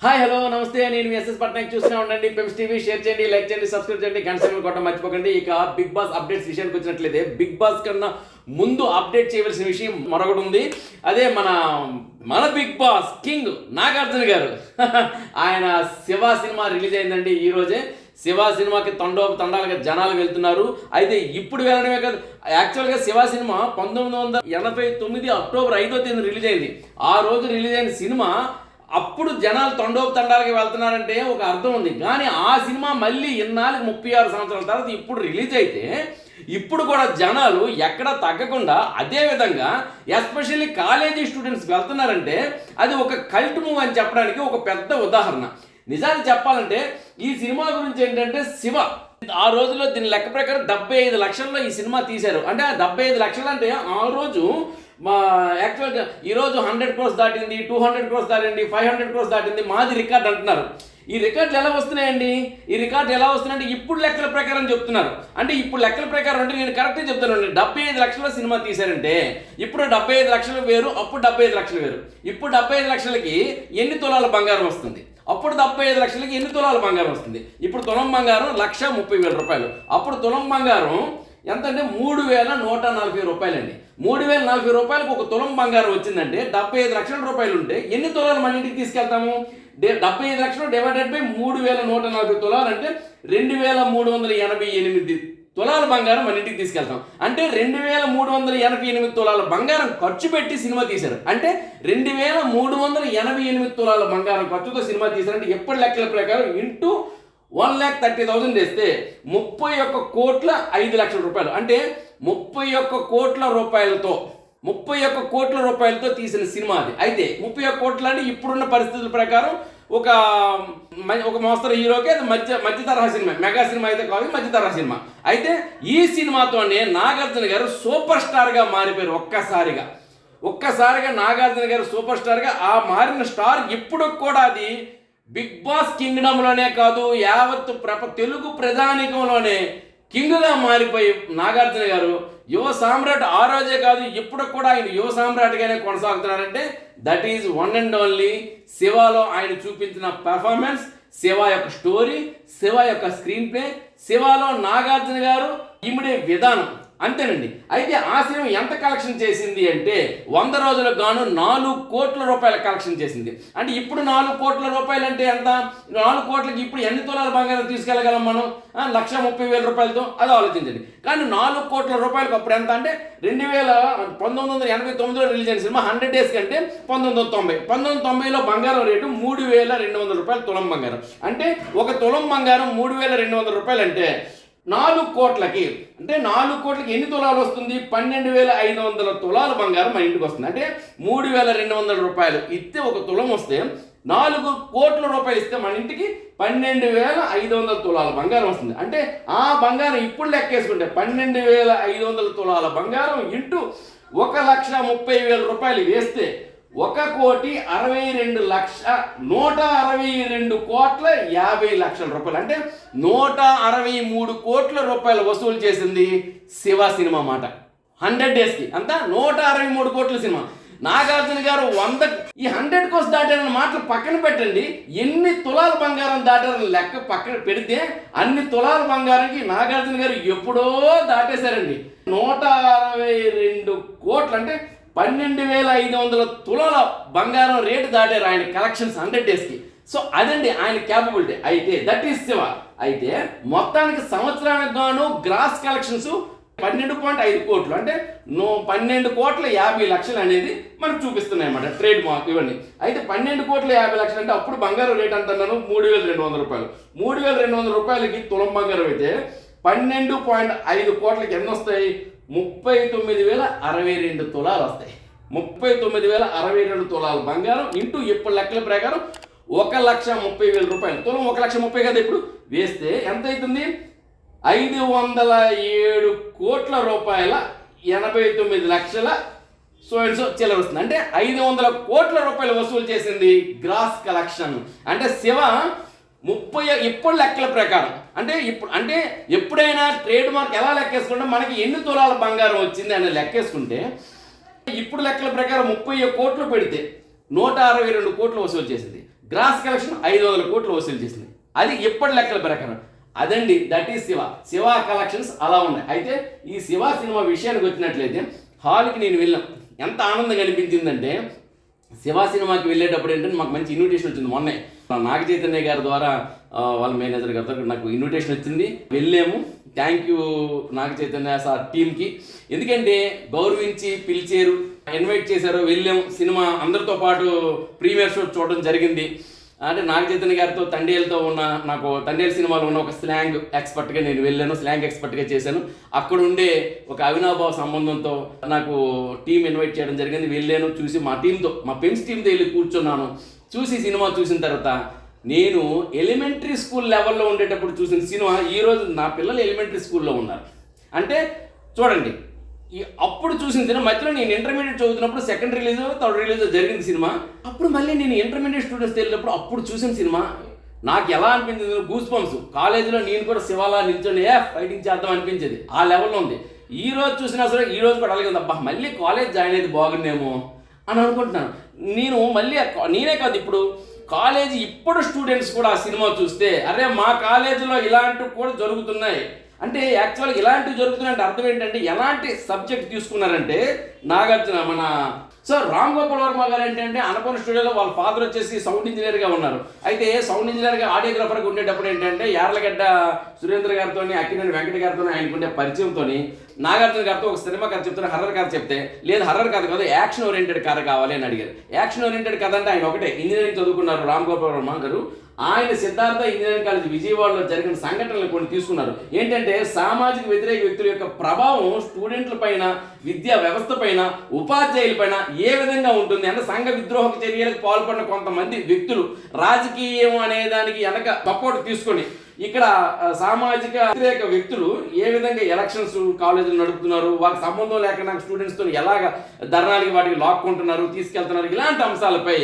Hi hello నమస్తే, నేను SS Patnaik. చూస్తూనే ఉండండి పెమ్స్ టీవీ. షేర్ చేయండి, లైక్ చేయండి, సబ్స్క్రైబ్ చేయండి, గంట సింబల్ కొట్టడం మర్చిపోకండి. ఇక బిగ్ బాస్ అప్డేట్స్ విషయానికి వచ్చినట్లయితే బిగ్ బాస్ కన్నా ముందు అప్డేట్ చేయవలసిన విషయం మరొకటి ఉంది. అదే మన బిగ్ బాస్ కింగ్ నాగార్జున గారు ఆయన శివ సినిమా రిలీజ్ అయిందండి ఈ రోజే. శివ సినిమాకి తండాలుగా జనాలు వెళ్తున్నారు. అయితే ఇప్పుడు వెళ్ళడమే కాదు, యాక్చువల్గా శివ సినిమా 1989 అక్టోబర్ 5వ తేదీన రిలీజ్ అయింది. ఆ రోజు రిలీజ్ అయిన సినిమా అప్పుడు జనాలు తండాలకి వెళ్తున్నారంటే ఒక అర్థం ఉంది. కానీ ఆ సినిమా మళ్ళీ ఇన్నాళ్ళకి 36 సంవత్సరాల తర్వాత ఇప్పుడు రిలీజ్ అయితే ఇప్పుడు కూడా జనాలు ఎక్కడ తగ్గకుండా అదే విధంగా ఎస్పెషల్లీ కాలేజీ స్టూడెంట్స్ వెళ్తున్నారంటే అది ఒక కల్ట్ మూవ్ అని చెప్పడానికి ఒక పెద్ద ఉదాహరణ. నిజానికి చెప్పాలంటే ఈ సినిమా గురించి ఏంటంటే శివ ఆ రోజుల్లో దీని లెక్క ప్రకారం 75 లక్షల్లో ఈ సినిమా తీశారు. అంటే 75 లక్షలు అంటే ఆ రోజు యాక్చువల్గా ఈరోజు 100 crores దాటింది, 200 crores దాటింది, 500 crores దాటింది, మాది రికార్డ్ అంటున్నారు. ఈ రికార్డులు ఎలా వస్తున్నాయండి? ఈ రికార్డులు ఎలా వస్తున్నాయంటే ఇప్పుడు లెక్కల ప్రకారం చెప్తున్నారు. అంటే ఇప్పుడు లెక్కల ప్రకారం అంటే నేను కరెక్ట్గా చెప్తాను. 75 లక్షల సినిమా తీశారంటే ఇప్పుడు 75 లక్షలు వేరు, అప్పుడు 75 లక్షలు వేరు. ఇప్పుడు 75 లక్షలకి ఎన్ని తులాల బంగారం వస్తుంది? అప్పుడు 75 లక్షలకి ఎన్ని తులాల బంగారం వస్తుంది? ఇప్పుడు తులం బంగారం 1,30,000 రూపాయలు. అప్పుడు తులం బంగారం ఎంత అంటే 3,140 రూపాయలండి. 3,040 రూపాయలకు ఒక తులం బంగారం వచ్చిందంటే 75 లక్షల రూపాయలు ఉంటే ఎన్ని తులాలు మన ఇంటికి తీసుకెళ్తాము? 75 లక్షలు డివైడెడ్ బై 3,140 తులాలు అంటే 2,388 తులాల బంగారం మన ఇంటికి తీసుకెళ్తాం. అంటే 2,388 తులాల బంగారం ఖర్చు పెట్టి సినిమా తీశారు. అంటే 2,388 తులాల బంగారం ఖర్చుతో సినిమా తీశారంటే ఎప్పటి లెక్కల ప్రకారం ఇంటూ 1,30,000 వేస్తే 31,05,00,000 రూపాయలు. అంటే 31 కోట్ల రూపాయలతో తీసిన సినిమా అది. అయితే 31 కోట్లు అంటే ఇప్పుడున్న పరిస్థితుల ప్రకారం ఒక మోస్తరు హీరోకి అది మధ్య తరహా సినిమా. మెగా సినిమా అయితే కాదు, మధ్య తరహా సినిమా. అయితే ఈ సినిమాతోనే నాగార్జున గారు సూపర్ స్టార్గా మారిపోయారు. ఒక్కసారిగా నాగార్జున గారు సూపర్ స్టార్గా ఆ మారిన స్టార్ ఇప్పుడు కూడా అది బిగ్ బాస్ కింగ్డమ్లోనే కాదు, యావత్ తెలుగు ప్రజానీకంలోనే కింగ్గా మారిపోయి నాగార్జున గారు యువ సామ్రాట్. ఆ రోజే కాదు, ఇప్పుడు కూడా ఆయన యువ సామ్రాట్గానే కొనసాగుతున్నారంటే that is one and only శివలో ఆయన చూపించిన పెర్ఫార్మెన్స్, శివ యొక్క స్టోరీ, శివ యొక్క స్క్రీన్ ప్లే, శివలో నాగార్జున గారు ఇమిడే విధానం, అంతేనండి. అయితే ఆ సినిమా ఎంత కలెక్షన్ చేసింది అంటే 100 రోజులకు గాను 4 కోట్ల రూపాయల కలెక్షన్ చేసింది. అంటే ఇప్పుడు 4 కోట్ల రూపాయలు అంటే ఎంత? 4 కోట్లకి ఇప్పుడు ఎన్ని తులాల బంగారం తీసుకెళ్ళగలం మనం? 1,30,000 రూపాయలతో. అది ఆలోచించండి. కానీ 4 కోట్ల రూపాయలకు అప్పుడు ఎంత అంటే 1989లో రిలీజ్ అయిన సినిమా 100 days కంటే 1990లో బంగారం రేటు 3,200 రూపాయలు తులం బంగారం. అంటే ఒక తులం బంగారం 3,200 రూపాయలు అంటే 4 కోట్లకి ఎన్ని తులాలు వస్తుంది? 12,500 తులాల బంగారం మన ఇంటికి వస్తుంది. అంటే 3,200 రూపాయలు ఇస్తే ఒక తులం వస్తే 4 కోట్ల రూపాయలు ఇస్తే మన ఇంటికి 12,500 తులాల బంగారం వస్తుంది. అంటే ఆ బంగారం ఇప్పుడు లెక్కేసుకుంటే 12,500 తులాల బంగారం ఇంటూ 1,30,000 రూపాయలు వేస్తే 1,62,162,50,00,000 రూపాయలు. అంటే 163 కోట్ల రూపాయలు వసూలు చేసింది శివ సినిమా మాట 100 daysకి. అంతా 163 కోట్ల సినిమా. నాగార్జున గారు ఈ 100 crores దాటారన్న మాటలు పక్కన పెట్టండి. ఎన్ని తులాల బంగారం దాటారని లెక్క పక్కన పెడితే అన్ని తులాల బంగారంకి నాగార్జున గారు ఎప్పుడో దాటేశారండి. 162 కోట్లు అంటే 12,500 తులాల బంగారం రేటు దాటారు ఆయన కలెక్షన్స్ 100 daysకి. సో అదండి ఆయన క్యాపబిలిటీ. అయితే దట్ ఈస్ శివ. అయితే మొత్తానికి సంవత్సరానికి గాను గ్రాస్ కలెక్షన్స్ 12.5 కోట్లు అంటే 12,50,00,000 అనేది మనకు చూపిస్తున్నాయి అన్నమాట ట్రేడ్ మార్క్ ఇవన్నీ. అయితే 12,50,00,000 అంటే అప్పుడు బంగారం రేట్ అంత అన్నాను 3,200 రూపాయలు. 3,200 రూపాయలకి తులం బంగారం అయితే 12.5 కోట్లకి ఎన్ని వస్తాయి? 39,062 తులాలు వస్తాయి. 39,062 తులాల బంగారం ఇంటూ ఇప్పుడు లెక్కల ప్రకారం 1,30,000 రూపాయలు. తులం 1,30,000 కదా ఇప్పుడు వేస్తే ఎంత అవుతుంది? 507 కోట్ల రూపాయల 89 లక్షల సో చిల్లర వస్తుంది. అంటే 500 కోట్ల రూపాయలు వసూలు చేసింది గ్రాస్ కలెక్షన్. అంటే శివ 30 ఇప్పుడు లెక్కల ప్రకారం అంటే ఎప్పుడైనా ట్రేడ్ మార్క్ ఎలా లెక్కేసుకుంటే మనకి ఎన్ని తులాల బంగారం వచ్చింది అని లెక్కేసుకుంటే ఇప్పుడు లెక్కల ప్రకారం 30 కోట్లు పెడితే 162 కోట్లు వసూలు చేసింది. గ్రాస్ కలెక్షన్ 500 కోట్లు వసూలు చేసింది. అది ఎప్పటి లెక్కల ప్రకారం. అదండి, దట్ ఈస్ శివ కలెక్షన్స్ అలా ఉన్నాయి. అయితే ఈ శివ సినిమా విషయానికి వచ్చినట్లయితే హాల్కి నేను వెళ్ళాం. ఎంత ఆనందంగా అనిపించిందంటే శివ సినిమాకి వెళ్ళేటప్పుడు ఏంటంటే మాకు మంచి ఇన్విటేషన్ వచ్చింది. మొన్నే నాగ చైతన్య గారి ద్వారా వాళ్ళ మేనేజర్ గారితో నాకు ఇన్విటేషన్ వచ్చింది. వెళ్ళాము. Thank you Naga Chaitanya sir టీంకి. ఎందుకంటే గౌరవించి పిలిచారు, ఇన్వైట్ చేశారు, వెళ్ళాము. సినిమా అందరితో పాటు ప్రీమియర్ షో చూడడం జరిగింది. అంటే నాగ చైతన్య గారితో తండేలతో ఉన్న నాకు తండేలు సినిమాలో ఉన్న ఒక స్లాంగ్ ఎక్స్పర్ట్గా నేను వెళ్ళాను, స్లాంగ్ ఎక్స్పర్ట్గా చేశాను. అక్కడ ఉండే ఒక అవినాభావ సంబంధంతో నాకు టీం ఇన్వైట్ చేయడం జరిగింది. వెళ్ళాను, చూసి మా టీంతో, మా పెన్స్ టీంతో వెళ్ళి కూర్చున్నాను. చూసి సినిమా చూసిన తర్వాత నేను ఎలిమెంటరీ స్కూల్ లెవెల్లో ఉండేటప్పుడు చూసిన సినిమా ఈరోజు నా పిల్లలు ఎలిమెంటరీ స్కూల్లో ఉన్నారు. అంటే చూడండి, అప్పుడు చూసిన సినిమా మధ్యలో నేను ఇంటర్మీడియట్ చదువుతున్నప్పుడు సెకండ్ రిలీజ్ థర్డ్ రిలీజ్ జరిగింది సినిమా. అప్పుడు మళ్ళీ నేను ఇంటర్మీడియట్ స్టూడెంట్స్ వెళ్ళినప్పుడు అప్పుడు చూసిన సినిమా నాకు ఎలా అనిపించింది, గూస్ బంప్స్. కాలేజీలో నేను కూడా శివాలా నిల్చొని ఫైటింగ్ చేద్దాం అనిపించేది. ఆ లెవెల్లో ఉంది. ఈ రోజు చూసినా సరే ఈ రోజు కూడా అలాగే ఉంది. అబ్బా మళ్ళీ కాలేజ్ జాయిన్ అయితే బాగుండేమో అని అనుకుంటున్నాను. నేను మళ్ళీ నేనే కాదు, ఇప్పుడు కాలేజీ ఇప్పుడు స్టూడెంట్స్ కూడా ఆ సినిమా చూస్తే అరే మా కాలేజీలో ఇలాంటివి కూడా జరుగుతున్నాయి అంటే, యాక్చువల్గా ఇలాంటివి జరుగుతున్నాయంటే అర్థం ఏంటంటే ఎలాంటి సబ్జెక్ట్ తీసుకున్నారంటే నాగార్జున సో రామ్ గోపాల్ వర్మ గారు ఏంటంటే అన్నపూర్ణ స్టూడియోలో వాళ్ళ ఫాదర్ వచ్చేసి సౌండ్ ఇంజనీర్గా ఉన్నారు. అయితే సౌండ్ ఇంజనీర్గా ఆడియోగ్రాఫర్గా ఉండేటప్పుడు ఏంటంటే యార్లగడ్డ సురేంద్ర గారితో అక్కినేని వెంకట గారితో ఆయనకుండే పరిచయంతో నాగార్జున గారితో ఒక సినిమా కథ చెప్తున్నా, హర్రర్ కథ చెప్తే లేదు హర్రర్ కథ కాదు యాక్షన్ ఓరియంటెడ్ కథ కావాలి అని అడిగారు. యాక్షన్ ఓరియంటెడ్ కథ అంటే ఆయన ఒకటే ఇంజనీరింగ్ చదువుకున్నారు రామ్ గోపాల్ వర్మ గారు. ఆయన సిద్ధార్థ ఇంజనీరింగ్ కాలేజ్ విజయవాడలో జరిగిన సంఘటనలు కొన్ని తీసుకున్నారు. ఏంటంటే సామాజిక వ్యతిరేక వ్యక్తుల యొక్క ప్రభావం స్టూడెంట్ల పైన, విద్యా వ్యవస్థ పైన, ఉపాధ్యాయుల పైన ఏ విధంగా ఉంటుంది అంటే సంఘ విద్రోహక చర్యలకు పాల్పడిన కొంతమంది వ్యక్తులు రాజకీయం అనే దానికి వెనక సపోర్ట్ తీసుకొని ఇక్కడ సామాజిక వ్యతిరేక వ్యక్తులు ఏ విధంగా ఎలక్షన్స్ కాలేజీలు నడుపుతున్నారు, వాళ్ళకి సంబంధం లేకుండా స్టూడెంట్స్తో ఎలాగ ధర్నాలకి వాటికి లాక్కుంటున్నారు, తీసుకెళ్తున్నారు, ఇలాంటి అంశాలపై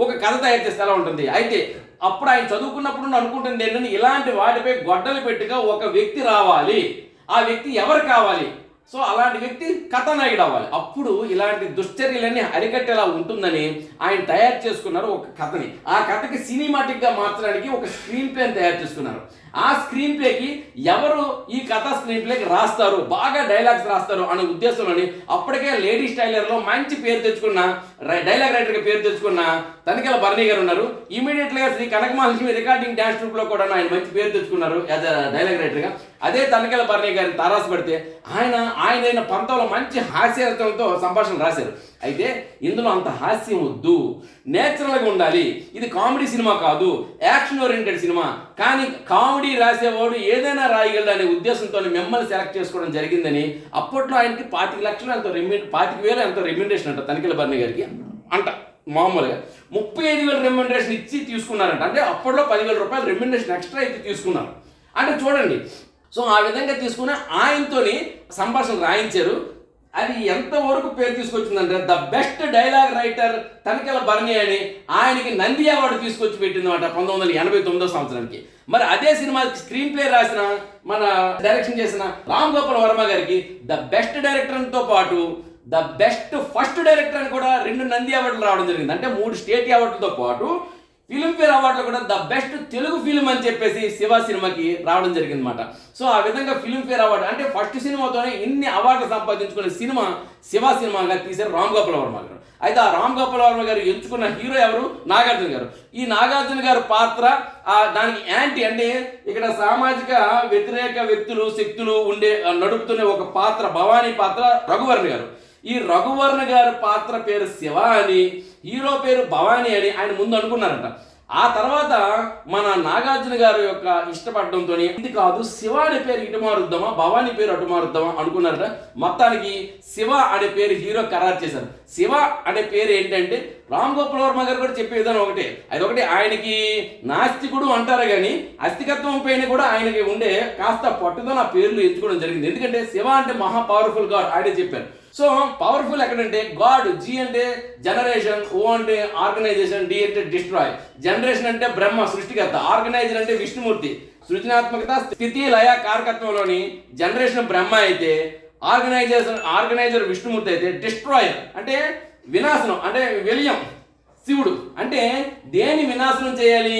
ఒక కథ తయారు చేస్తే ఎలా ఉంటుంది. అయితే అప్పుడు ఆయన చదువుకున్నప్పుడు అనుకుంటుంది ఏంటంటే ఇలాంటి వాటిపై గొడ్డలు పెట్టుగా ఒక వ్యక్తి రావాలి, ఆ వ్యక్తి ఎవరు కావాలి, సో అలాంటి వ్యక్తి కథానాయకుడు అవ్వాలి, అప్పుడు ఇలాంటి దుశ్చర్యలన్నీ అరికట్టేలా ఉంటుందని ఆయన తయారు చేసుకున్నారు ఒక కథని. ఆ కథకి సినిమాటిక్గా మార్చడానికి ఒక స్క్రీన్ ప్లేని తయారు చేసుకున్నారు. ఆ స్క్రీన్ ప్లేకి ఎవరు ఈ కథ స్క్రీన్ ప్లేకి రాస్తారు, బాగా డైలాగ్స్ రాస్తారు అనే ఉద్దేశంలోని అప్పటికే లేడీ స్టైలర్లో మంచి పేరు తెచ్చుకున్న డైలాగ్ రైటర్గా పేరు తెచ్చుకున్న తనికెల భరణి గారు ఉన్నారు. ఇమీడియట్గా శ్రీ కనకమహాలక్ష్మి రికార్డింగ్ డ్యాన్స్ ట్రూప్లో కూడా ఆయన మంచి పేరు తెచ్చుకున్నారు యాజ్ అ డైలాగ్ రైటర్గా. అదే తనికెల భరణి గారిని తారాసు పడితే ఆయన పంతంలో మంచి హాస్యరచనలతో సంభాషణ రాశారు. అయితే ఇందులో అంత హాస్యం వద్దు, నేచురల్గా ఉండాలి, ఇది కామెడీ సినిమా కాదు, యాక్షన్ ఓరియంటెడ్ సినిమా, కానీ కామెడీ రాసేవాడు ఏదైనా రాయగలడు అనే ఉద్దేశంతో మిమ్మల్ని సెలెక్ట్ చేసుకోవడం జరిగిందని అప్పట్లో ఆయనకి 25 లక్షలు ఎంతో 25,000 ఎంతో రెమ్యూనరేషన్ అంట తనికెల భరణి గారికి అంట. మామూలుగా 35,000 రెమ్యూనరేషన్ ఇచ్చి తీసుకున్నారంట. అంటే అప్పట్లో 10,000 రూపాయలు రెమ్యూనరేషన్ ఎక్స్ట్రా అయితే తీసుకున్నారు. అంటే చూడండి, సో ఆ విధంగా తీసుకుని ఆయనతోని సంభాషణ రాయించారు. అది ఎంతవరకు పేరు తీసుకొచ్చిందంటే the best dialogue writer Tanikella Bharani అని ఆయనకి నంది అవార్డు తీసుకొచ్చి పెట్టిందన్నమాట 1989 సంవత్సరానికి. మరి అదే సినిమాకి స్క్రీన్ ప్లే రాసిన మన డైరెక్షన్ చేసిన రామ్ గోపాల్ వర్మ గారికి ద బెస్ట్ డైరెక్టర్తో పాటు ద బెస్ట్ ఫస్ట్ డైరెక్టర్ అని కూడా 2 నంది అవార్డులు రావడం జరిగింది. అంటే 3 స్టేట్ అవార్డులతో పాటు ఫిల్మ్ఫేర్ అవార్డులో కూడా ద బెస్ట్ తెలుగు ఫిల్మ్ అని చెప్పేసి శివ సినిమాకి రావడం జరిగింది అనమాట. సో ఆ విధంగా ఫిల్మ్ఫేర్ అవార్డు అంటే ఫస్ట్ సినిమాతోనే ఇన్ని అవార్డులు సంపాదించుకునే సినిమా శివ సినిమాగా తీశారు రామ్ గోపాల్ వర్మ గారు. అయితే ఆ రామ్ గోపాల్ వర్మ గారు ఎంచుకున్న హీరో ఎవరు? నాగార్జున గారు. ఈ నాగార్జున గారి పాత్ర దానికి యాంటీ అంటే ఇక్కడ సామాజిక వ్యతిరేక వ్యక్తులు శక్తులు ఉండే నడుపుతున్న ఒక పాత్ర భవానీ పాత్ర రఘువర్ణ గారు. ఈ రఘువర్ణ గారి పాత్ర పేరు శివ అని, హీరో పేరు భవానీ అని ఆయన ముందు అనుకున్నారంట. ఆ తర్వాత మన నాగార్జున గారు యొక్క ఇష్టపడడంతో ఇది కాదు శివ అనే పేరు ఇటు మారుద్దామా, భవానీ పేరు అటు మారుద్దామా అనుకున్నారట. మొత్తానికి శివ అనే పేరు హీరో ఖరారు చేశారు. శివ అనే పేరు ఏంటంటే రామ్ గోపాల్ వర్మ గారు కూడా చెప్పే విధానం ఒకటే, అదొకటి ఆయనకి నాస్తికుడు అంటారు కానీ అస్తికత్వం పైన కూడా ఆయనకి ఉండే కాస్త పట్టుదల ఆ పేర్లు ఎంచుకోవడం జరిగింది. ఎందుకంటే శివ అంటే మహా పవర్ఫుల్ గాడ్ ఆయనే చెప్పారు. సో పవర్ఫుల్ ఎక్కడంటే గాడ్, జీ అంటే జనరేషన్, ఓ అంటే ఆర్గనైజేషన్, డి అంటే డిస్ట్రాయ్. జనరేషన్ అంటే బ్రహ్మ సృష్టికర్త, ఆర్గనైజర్ అంటే విష్ణుమూర్తి సృజనాత్మకత స్థితి లయ కారకత్వంలోని జనరేషన్ బ్రహ్మ అయితే ఆర్గనైజర్ విష్ణుమూర్తి అయితే డిస్ట్రాయర్ అంటే వినాశనం అంటే విలయం శివుడు అంటే దేని వినాశనం చేయాలి?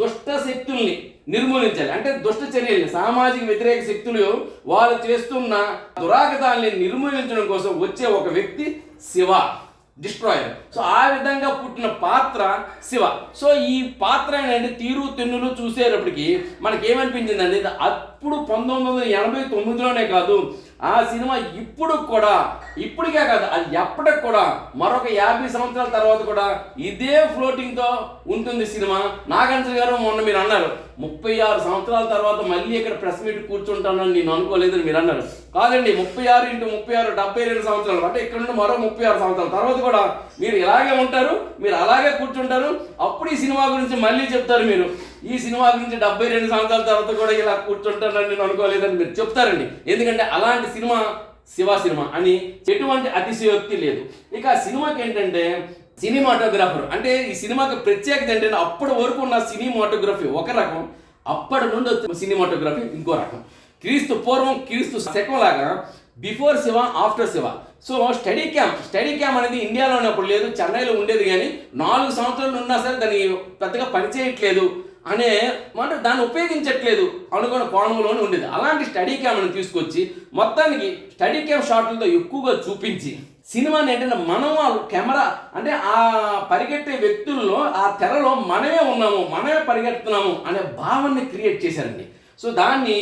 దుష్ట శక్తుల్ని నిర్మూలించాలి. అంటే దుష్ట చర్యల్ని, సామాజిక వ్యతిరేక శక్తులు వాళ్ళు చేస్తున్న దురాగతాల్ని నిర్మూలించడం కోసం వచ్చే ఒక వ్యక్తి శివ, డిస్ట్రాయర్. సో ఆ విధంగా పుట్టిన పాత్ర శివ. సో ఈ పాత్ర ఏంటంటే తీరు తెన్నులు చూసేటప్పటికి మనకేమనిపించిందండి, అప్పుడు 1989లోనే కాదు, ఆ సినిమా ఇప్పుడు కూడా, ఇప్పటికే కాదు, అది ఎప్పటికి కూడా మరొక 50 సంవత్సరాల తర్వాత కూడా ఇదే ఫ్లోటింగ్తో ఉంటుంది సినిమా. నాగార్జున గారు మొన్న మీరు అన్నారు 36 సంవత్సరాల తర్వాత మళ్ళీ ఇక్కడ ప్రెస్ మీట్ కూర్చుంటానని నేను అనుకోలేదని మీరు అన్నారు. కాదండి, 36 × 36 72 సంవత్సరాలు, అంటే ఇక్కడ నుండి మరో 36 సంవత్సరాల తర్వాత కూడా మీరు ఇలాగే ఉంటారు, మీరు అలాగే కూర్చుంటారు. అప్పుడు ఈ సినిమా గురించి మళ్ళీ చెప్తారు. మీరు ఈ సినిమా గురించి 72 సంవత్సరాల తర్వాత కూడా ఇలా కూర్చుంటానని నేను అనుకోలేదని మీరు చెప్తారండి. ఎందుకంటే అలాంటి సినిమా శివ సినిమా అని ఎటువంటి అతిశయోక్తి లేదు. ఇక సినిమాకి ఏంటంటే సినిమాటోగ్రాఫర్ అంటే ఈ సినిమాకి ప్రత్యేకత ఏంటంటే అప్పటి వరకు ఉన్న సినిమాటోగ్రఫీ ఒక రకం, అప్పటి నుండి వచ్చిన సినిమాటోగ్రఫీ ఇంకో రకం. క్రీస్తు పూర్వం క్రీస్తు శకం లాగా before Shiva after Shiva. So study cam అనేది ఇండియాలో ఉన్నప్పుడు లేదు, చెన్నైలో ఉండేది. కానీ 4 సంవత్సరాలు ఉన్నా సరే దాన్ని పెద్దగా పనిచేయట్లేదు అనే మాట, దాన్ని ఉపయోగించట్లేదు అనుకున్న కోణంలోనే ఉండేది. అలాంటి స్టడీ క్యామ్ని తీసుకొచ్చి మొత్తానికి స్టడీ క్యామ్ షాట్లతో ఎక్కువగా చూపించి సినిమాని ఏంటంటే మనం కెమెరా అంటే ఆ పరిగెట్టే వ్యక్తుల్లో ఆ తెరలో మనమే ఉన్నాము, మనమే పరిగెడుతున్నాము అనే భావాన్ని క్రియేట్ చేశారండి. సో దాన్ని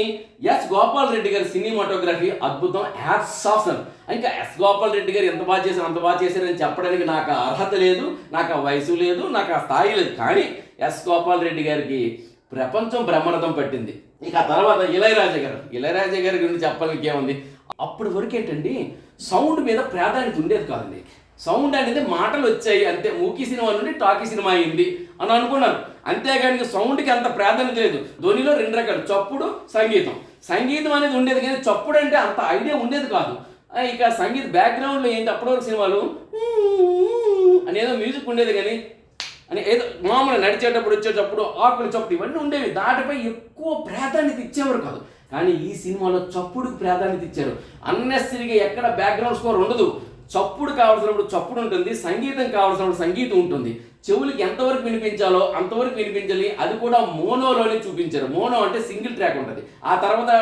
ఎస్ గోపాల్ రెడ్డి గారి సినిమాటోగ్రఫీ అద్భుతం, హ్యాట్స్ ఆఫ్. ఇంకా ఎస్ గోపాల్ రెడ్డి గారు ఎంత బాగా చేశారు అంత బాగా చేశారని చెప్పడానికి నాకు అర్హత లేదు, నాకు ఆ వయసు లేదు, నాకు ఆ స్థాయి లేదు. కానీ ఎస్ గోపాల్ రెడ్డి గారికి ప్రపంచం బ్రహ్మరథం పట్టింది. ఇక ఆ తర్వాత ఇళయరాజా గారి గురించి చెప్పడానికి ఏముంది, అప్పటి వరకు ఏంటండి సౌండ్ మీద ప్రాధాన్యత ఉండేది కాదండి. సౌండ్ అనేది మాటలు వచ్చాయి అంతే, మూకీ సినిమా నుండి టాకీ సినిమా అయింది అని అనుకున్నారు. అంతేగాని సౌండ్కి అంత ప్రాధాన్యత లేదు. ధ్వనిలో 2 రకాలు, చప్పుడు, సంగీతం అనేది ఉండేది కానీ చప్పుడు అంటే అంత ఐడియా ఉండేది కాదు. ఇక సంగీత బ్యాక్గ్రౌండ్లో ఏంటి అప్పటివరకు సినిమాలు అనేదో మ్యూజిక్ ఉండేది కానీ అని ఏదో మామూలు నడిచేటప్పుడు వచ్చేటప్పుడు ఆకులు చప్పుడు ఇవన్నీ ఉండేవి. దాటిపై ఎక్కువ ప్రాధాన్యత ఇచ్చేవారు కాదు. కానీ ఈ సినిమాలో చప్పుడుకు ప్రాధాన్యత ఇచ్చారు. అన్నెసరీగా ఎక్కడ బ్యాక్గ్రౌండ్ స్కోర్ ఉండదు. చప్పుడు కావాల్సినప్పుడు చప్పుడు ఉంటుంది, సంగీతం కావాల్సినప్పుడు సంగీతం ఉంటుంది. చెవులకి ఎంతవరకు వినిపించాలో అంతవరకు వినిపించాలి. అది కూడా మోనోలోనే చూపించారు. మోనో అంటే సింగిల్ ట్రాక్ ఉంటుంది, ఆ తర్వాత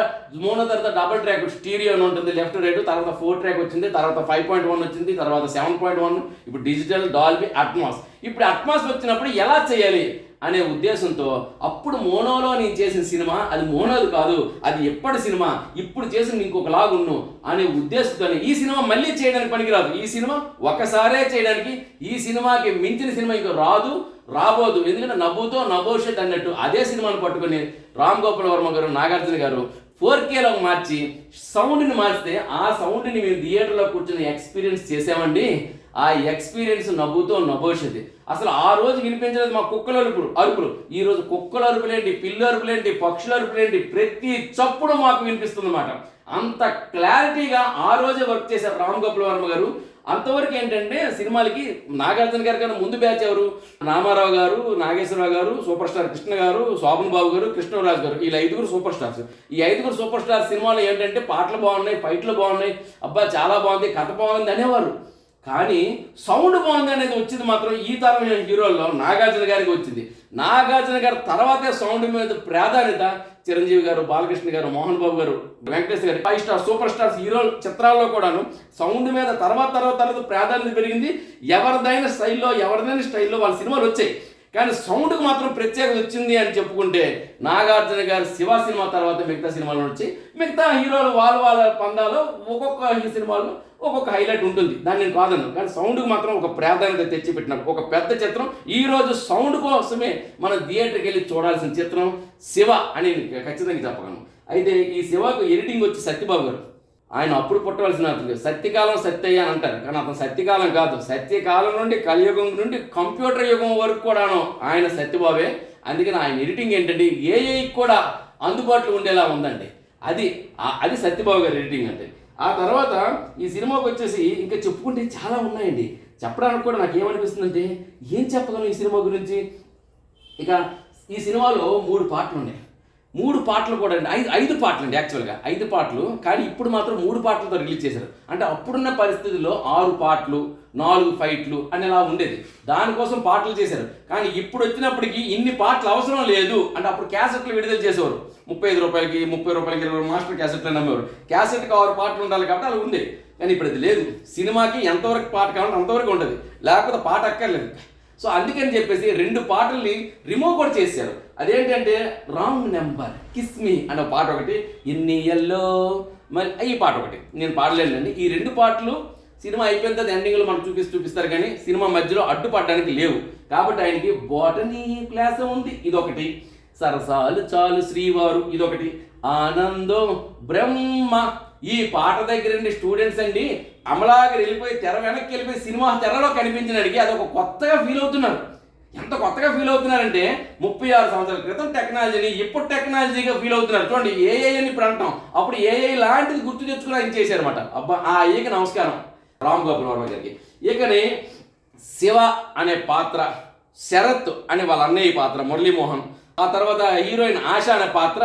మోనో తర్వాత డబుల్ ట్రాక్ స్టీరియో అని ఉంటుంది, లెఫ్ట్ రైట్, తర్వాత 4 ట్రాక్ వచ్చింది, తర్వాత 5.1 వచ్చింది, తర్వాత 7.1, ఇప్పుడు డిజిటల్, డాల్బీ, అట్మాస్. ఇప్పుడు అట్మాస్ వచ్చినప్పుడు ఎలా చేయాలి అనే ఉద్దేశంతో అప్పుడు మోనోలో నేను చేసిన సినిమా అది మోనోది కాదు, అది ఎప్పటి సినిమా, ఇప్పుడు చేసిన ఇంకొక లాగున్ను అనే ఉద్దేశంతో ఈ సినిమా మళ్ళీ చేయడానికి పనికిరాదు. ఈ సినిమా ఒకసారే చేయడానికి, ఈ సినిమాకి మించిన సినిమా ఇంకో రాబోదు. ఎందుకంటే నభూతో నభవిష్యత్ అన్నట్టు అదే సినిమాను పట్టుకొని రామ్ గోపాల్ వర్మ గారు, నాగార్జున గారు 4Kలో మార్చి సౌండ్ని మార్చితే ఆ సౌండ్ని మేము థియేటర్లో కూర్చొని ఎక్స్పీరియన్స్ చేసామండి. ఆ ఎక్స్పీరియన్స్ నవ్వుతో నభవిష్యత్. అసలు ఆ రోజు వినిపించలేదు మా కుక్కల అరుపులు. ఈ రోజు కుక్కల అరుపులేంటి, పిల్లి అరుపులేంటి, పక్షుల అరుపులేంటి, ప్రతి చప్పుడు మాకు వినిపిస్తుంది అన్నమాట. అంత క్లారిటీగా ఆ రోజే వర్క్ చేశారు రామ్ గోపాల్ వర్మ గారు. అంతవరకు ఏంటంటే సినిమాలకి నాగార్జున గారి కన్నా ముందు బ్యాచ్ ఎవరు, రామారావు గారు, నాగేశ్వరరావు గారు, సూపర్ స్టార్ కృష్ణ గారు, శోభన్ బాబు గారు, కృష్ణరాజు గారు, వీళ్ళ 5 సూపర్ స్టార్స్. ఈ 5 సూపర్ స్టార్ సినిమాలు ఏంటంటే పాటలు బాగున్నాయి, ఫైట్లు బాగున్నాయి, అబ్బా చాలా బాగుంది, కథ బాగుంది అనేవారు. కానీ సౌండ్ బాగుంది అనేది వచ్చింది మాత్రం ఈ తరం హీరోల్లో నాగార్జున గారికి వచ్చింది. నాగార్జున గారి తర్వాతే సౌండ్ మీద ప్రాధాన్యత చిరంజీవి గారు, బాలకృష్ణ గారు, మోహన్ బాబు గారు, వెంకటేష్ గారు, 5 స్టార్ సూపర్ స్టార్స్ హీరో చిత్రాల్లో కూడాను సౌండ్ మీద తర్వాత ప్రాధాన్యత పెరిగింది. ఎవరిదైన స్టైల్లో వాళ్ళ సినిమాలు వచ్చాయి. కానీ సౌండ్కి మాత్రం ప్రత్యేకత వచ్చింది అని చెప్పుకుంటే నాగార్జున గారి శివ సినిమా తర్వాత మిగతా సినిమాలు వచ్చి మిగతా హీరోలు వాళ్ళ పందాలో ఒక్కొక్క సినిమాలో ఒక్కొక్క హైలైట్ ఉంటుంది, దాన్ని నేను కాదను. కానీ సౌండ్కి మాత్రం ఒక ప్రాధాన్యత తెచ్చిపెట్టినారు. ఒక పెద్ద చిత్రం ఈరోజు సౌండ్ కోసమే మనం థియేటర్కి వెళ్ళి చూడాల్సిన చిత్రం శివ అని ఖచ్చితంగా చెప్పగలను. అయితే ఈ శివకు ఎడిటింగ్ వచ్చి సత్యబాబు గారు. ఆయన అప్పుడు పుట్టవలసిన సత్యకాలం సత్యయ్య అని అంటారు, కానీ అతను సత్యకాలం కాదు. సత్యకాలం నుండి కలియుగం నుండి కంప్యూటర్ యుగం వరకు కూడాను ఆయన సత్యబాబే. అందుకని ఆయన ఎడిటింగ్ ఏంటంటే ఏఐ కూడా అందుబాటులో ఉండేలా ఉందండి. అది సత్యబాబు గారి ఎడిటింగ్ అంటే. ఆ తర్వాత ఈ సినిమాకి వచ్చేసి ఇంకా చెప్పుకుంటే చాలా ఉన్నాయండి. చెప్పడానికి కూడా నాకు ఏమనిపిస్తుందంటే ఏం చెప్పగలను ఈ సినిమా గురించి. ఇక ఈ సినిమాలో 3 పాటలు ఉన్నాయి. 3 పాటలు కూడా అండి, 5 పాటలు అండి యాక్చువల్గా 5 పాటలు, కానీ ఇప్పుడు మాత్రం 3 పాటలతో రిలీజ్ చేశారు. అంటే అప్పుడున్న పరిస్థితుల్లో 6 పాటలు 4 ఫైట్లు అని అలా ఉండేది, దానికోసం పాటలు చేశారు. కానీ ఇప్పుడు వచ్చినప్పటికీ ఇన్ని పాటలు అవసరం లేదు అంటే అప్పుడు క్యాసెట్లు విడుదల చేసేవారు, 35 రూపాయలకి 30 రూపాయలకి 20 మాస్టర్ క్యాసెట్లు నమ్మేవారు. క్యాసెట్కి 6 పాటలు ఉండాలి కాబట్టి అలా ఉంది. కానీ ఇప్పుడు అది లేదు, సినిమాకి ఎంతవరకు పాట కావాలంటే అంతవరకు ఉంటుంది, లేకపోతే పాట అక్కర్లేదు. సో అందుకని చెప్పేసి 2 పాటల్ని రిమూవ్ కూడా చేశారు. అదేంటంటే రాంగ్ నెంబర్, కిస్ మీ అనే పాట ఒకటి, ఇన్ని ఎల్లో మరి ఈ పాట ఒకటి. నేను పాడలేనండి. ఈ 2 పాటలు సినిమా అయిపోయిన తర్వాత ఎండింగ్లో మనకు చూపిస్తారు, కానీ సినిమా మధ్యలో అడ్డుపడడానికి లేవు. కాబట్టి ఆయనకి బోటనీ క్లాస్ ఉంది ఇదొకటి, సరసాలు చాలు శ్రీవారు ఇదొకటి, ఆనందం బ్రహ్మ. ఈ పాట దగ్గర స్టూడెంట్స్ అండి అమలాగా వెళ్ళిపోయి తెర వెనక్కి వెళ్ళిపోయి సినిమా తెరలో కనిపించినడికి అదొక కొత్తగా ఫీల్ అవుతున్నారు. ఎంత కొత్తగా ఫీల్ అవుతున్నారంటే 36 సంవత్సరాల క్రితం టెక్నాలజీని ఇప్పుడు టెక్నాలజీగా ఫీల్ అవుతున్నారు. చూడండి ఏఐ అని ఇప్పుడు అంటాం, అప్పుడు ఏఐ లాంటిది గుర్తు తెచ్చుకుని ఆయన చేశారన్నమాట. అబ్బా ఆ ఏక నమస్కారం రామ్ గోపాల్ వర్మ గారికి. ఇకని శివ అనే పాత్ర, శరత్ అనే వాళ్ళ అన్నయ్య పాత్ర మురళీమోహన్, ఆ తర్వాత హీరోయిన్ ఆశ అనే పాత్ర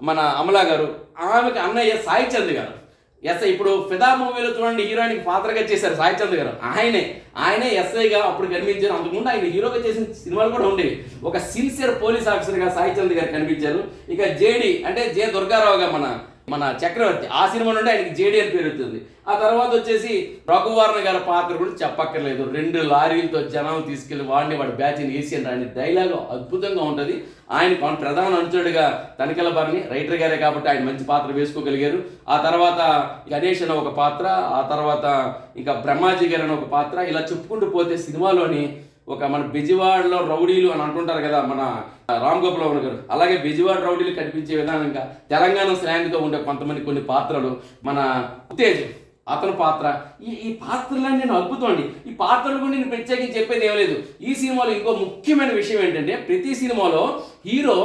మన అమలా గారు, ఆమెకి అన్నయ్య సాయి చంద్ గారు. ఎస్ఐ ఇప్పుడు ఫిదా మూవీలో చూడండి హీరోయిన్కి పాత్రగా చేశారు సాయి చంద్ గారు, ఆయనే ఎస్ఐగా అప్పుడు కనిపించారు. అంతకుముందు ఆయన హీరోగా చేసిన సినిమాలు కూడా ఉండేవి. ఒక సిన్సియర్ పోలీస్ ఆఫీసర్గా సాయి చంద్ గారు కనిపించారు. ఇక జేడి అంటే జే దుర్గారావుగా మన చక్రవర్తి, ఆ సినిమా నుండి ఆయనకి జేడి అని పేరు వచ్చింది. ఆ తర్వాత వచ్చేసి రఘువర్ణ గారి పాత్ర కూడా చెప్పక్కర్లేదు, 2 లారీలతో జనం తీసుకెళ్లి వాడిని బ్యాచ్ని వేసి అని ఆయన డైలాగ్ అద్భుతంగా ఉంటుంది. ఆయన ప్రధాన అనుచరుడిగా తనికెల భరణి రైటర్ గారే కాబట్టి ఆయన మంచి పాత్ర వేసుకోగలిగారు. ఆ తర్వాత గణేష్ అనే ఒక పాత్ర, ఆ తర్వాత ఇంకా బ్రహ్మాజీ గారు అనే ఒక పాత్ర, ఇలా చెప్పుకుంటూ పోతే సినిమాలోని ఒక మన బెజవాడలో రౌడీలు అని అంటుంటారు కదా మన రామ్ గోపాల్ వర్మ గారు, అలాగే బెజవాడ రౌడీలు కనిపించే విధానంగా తెలంగాణ స్లాంగ్తో ఉండే కొంతమంది కొన్ని పాత్రలు, మన ఉత్తేజ్ అతని పాత్ర, ఈ పాత్రలన్నీ నేను అద్భుతం అండి. ఈ పాత్రలు కూడా నేను ప్రత్యేకించి చెప్పేది ఏం లేదు. ఈ సినిమాలో ఇంకో ముఖ్యమైన విషయం ఏంటంటే ప్రతి సినిమాలో హీరో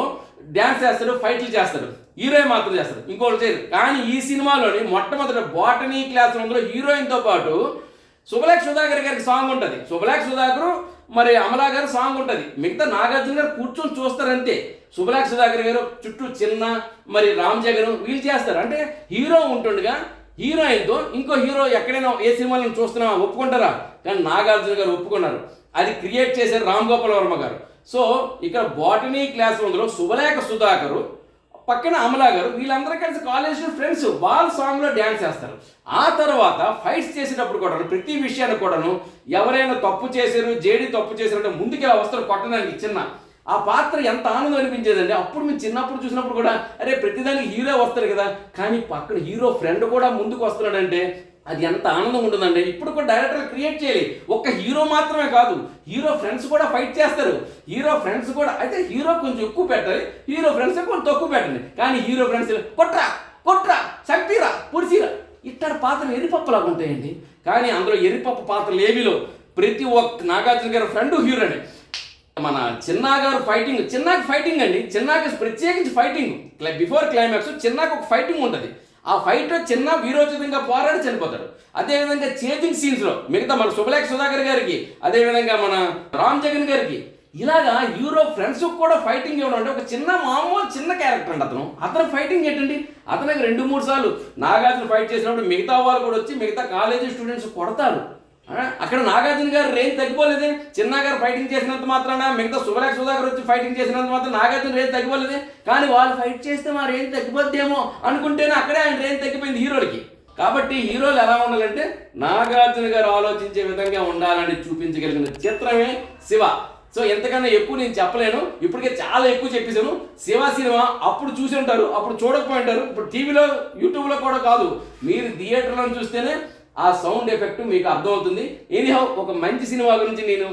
డ్యాన్స్ చేస్తాడు, ఫైట్లు చేస్తాడు, హీరోయిన్ మాత్రం చేస్తాడు, ఇంకోటి చేయరు. కానీ ఈ సినిమాలోని మొట్టమొదటి బాటనీ క్లాస్ రూమ్లో హీరోయిన్తో పాటు శుభలేఖ సుధాకర్ గారికి సాంగ్ ఉంటుంది, శుభలేఖ సుధాకర్ మరి అమలా గారు సాంగ్ ఉంటుంది, మిగతా నాగార్జున గారు కూర్చొని చూస్తారంతే. శుభలేఖ సుధాకర్ గారు చుట్టూ చిన్న మరి రామ్ జగన్ వీళ్ళు చేస్తారు. అంటే హీరో ఉంటుండగా హీరోయిన్తో ఇంకో హీరో ఎక్కడైనా ఏ సినిమాలను చూస్తున్నా ఒప్పుకుంటారా? కానీ నాగార్జున గారు ఒప్పుకున్నారు. అది క్రియేట్ చేశారు రామ్ గోపాల్ వర్మ గారు. సో ఇక్కడ బాటనీ క్లాస్ రూమ్లో శుభలేఖ సుధాకర్ పక్కన అమలా గారు వీళ్ళందరూ కలిసి కాలేజ్ ఫ్రెండ్స్, వాళ్ళ సాంగ్లో డ్యాన్స్ చేస్తారు. ఆ తర్వాత ఫైట్స్ చేసేటప్పుడు కూడాను ప్రతి విషయాన్ని కూడాను ఎవరైనా తప్పు చేశారు, జేడీ తప్పు చేశారంటే ముందుకు ఇలా వస్తారు కొట్టడానికి చిన్న, ఆ పాత్ర ఎంత ఆనందం అనిపించేదండి. అప్పుడు మేము చిన్నప్పుడు చూసినప్పుడు కూడా అరే ప్రతిదానికి హీరో వస్తారు కదా, కానీ పక్కన హీరో ఫ్రెండ్ కూడా ముందుకు వస్తున్నాడంటే అది ఎంత ఆనందం ఉంటుందండి. ఇప్పుడు కూడా డైరెక్టర్ క్రియేట్ చేయాలి, ఒక్క హీరో మాత్రమే కాదు హీరో ఫ్రెండ్స్ కూడా ఫైట్ చేస్తారు. హీరో ఫ్రెండ్స్ కూడా అయితే హీరో కొంచెం ఎక్కువ పెట్టాలి, హీరో ఫ్రెండ్స్ కొంచెం తక్కువ పెట్టండి. కానీ హీరో ఫ్రెండ్స్ కొట్రా చంపిరా పుడిసిరా ఇట్లాంటి పాత్రలు ఎరిపప్పులాగా ఉంటాయండి. కానీ అందులో ఎరిపప్పు పాత్రలు ఏవిలో ప్రతి ఒక్క నాగార్జున గారు ఫ్రెండ్ హీరోనే. మన చిన్నా గారు ఫైటింగ్, చిన్నాకి ఫైటింగ్ అండి, చిన్నాకి ప్రత్యేకించి ఫైటింగ్ బిఫోర్ క్లైమాక్స్ చిన్నాకి ఒక ఫైటింగ్ ఉంటుంది. ఆ ఫైట్లో చిన్న వీరోచితంగా పోరాడి చనిపోతాడు. అదేవిధంగా చేజింగ్ సీన్స్లో మిగతా మన శుభలేఖ సుధాకర్ గారికి, అదేవిధంగా మన రామ్ జగన్ గారికి ఇలాగా హీరో ఫ్రెండ్స్ కూడా ఫైటింగ్ ఇవ్వడం అంటే ఒక చిన్న మామూలు చిన్న క్యారెక్టర్ అండి అతను ఫైటింగ్ ఏంటండి, అతనికి 2-3 సార్లు నాగార్జున ఫైట్ చేసినప్పుడు మిగతా వాళ్ళు కూడా వచ్చి మిగతా కాలేజీ స్టూడెంట్స్ కొడతారు. అక్కడ నాగార్జున గారు రేంజ్ తగ్గిపోలేదే, చిన్న గారు ఫైటింగ్ చేసినంత మాత్రాన మిగతా శుభలేఖ సుధాకర్ వచ్చి ఫైటింగ్ చేసినంత మాత్రం నాగార్జున రేంజ్ తగ్గిపోలేదే. కానీ వాళ్ళు ఫైట్ చేస్తే మా రేంజ్ తగ్గిపోద్దేమో అనుకుంటేనే అక్కడే ఆయన రేంజ్ తగ్గిపోయింది హీరోలకి. కాబట్టి హీరోలు ఎలా ఉండాలంటే నాగార్జున గారు ఆలోచించే విధంగా ఉండాలని చూపించగలిగిన చిత్రమే శివ. సో ఎంతకన్నా ఎక్కువ నేను చెప్పలేను, ఇప్పటికే చాలా ఎక్కువ చెప్పేశాను. శివ సినిమా అప్పుడు చూసి ఉంటారు, అప్పుడు చూడకపోయి ఉంటారు. ఇప్పుడు టీవీలో యూట్యూబ్లో కూడా కాదు, మీరు థియేటర్లో చూస్తేనే ఆ సౌండ్ ఎఫెక్ట్ మీకు అర్థమవుతుంది. ఎనీహౌ ఒక మంచి సినిమా గురించి నేను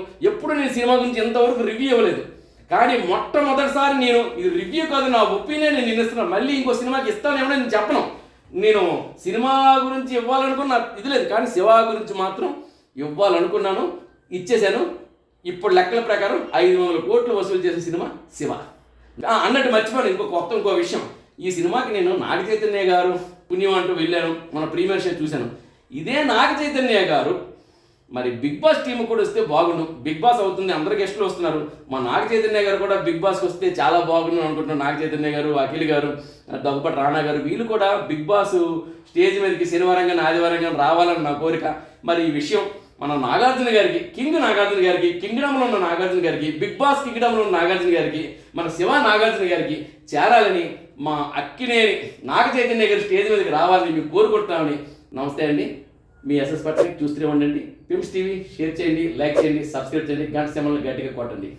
సినిమా గురించి ఎంతవరకు రివ్యూ ఇవ్వలేదు, కానీ మొట్టమొదటిసారి నేను ఇది రివ్యూ కాదు నా ఒపీనియన్ నేను ఇస్తున్నాను. మళ్ళీ ఇంకో సినిమాకి ఇస్తానేమో నేను చెప్పను. నేను సినిమా గురించి ఇవ్వాలనుకున్న ఇది లేదు, కానీ శివ గురించి మాత్రం ఇవ్వాలనుకున్నాను, ఇచ్చేశాను. ఇప్పుడు లెక్కల ప్రకారం 500 కోట్లు వసూలు చేసిన సినిమా శివ. అన్నట్టు మర్చిపోయాను ఇంకో విషయం. ఈ సినిమాకి నేను నాగ చైతన్య గారు పుణ్యం అంటూ వెళ్ళాను, మన ప్రీమియర్ షో చూశాను. ఇదే నాగ చైతన్య గారు మరి బిగ్ బాస్ టీం కూడా వస్తే బాగుండు. బిగ్ బాస్ అవుతుంది, అందరు గెస్టులు వస్తున్నారు. మా నాగ చైతన్య గారు కూడా బిగ్ బాస్కి వస్తే చాలా బాగుండు అనుకుంటున్నాను. నాగ చైతన్య గారు, అఖిల్ గారు, దగ్గుపాటి రాణా గారు, వీళ్ళు కూడా బిగ్ బాస్ స్టేజ్ మీదకి శనివారం కానీ ఆదివారం కానీ రావాలని నా కోరిక. మరి ఈ విషయం మన నాగార్జున గారికి, కింగ్ నాగార్జున గారికి, కింగ్డమ్లో ఉన్న నాగార్జున గారికి, బిగ్ బాస్ కింగ్డమ్లో ఉన్న నాగార్జున గారికి, మన శివ నాగార్జున గారికి చేరాలని, మా అక్కినేని నాగ చైతన్య గారి స్టేజ్ మీదకి రావాలని మేము కోరుకుంటున్నామని. నమస్తే అండి, మీ ఎస్ఎస్ పట్ల చూస్తూనే ఉండండి. పిమ్స్ టీవీ షేర్ చేయండి, లైక్ చేయండి, సబ్స్క్రైబ్ చేయండి, గంట సింబల్ని గట్టిగా కొట్టండి.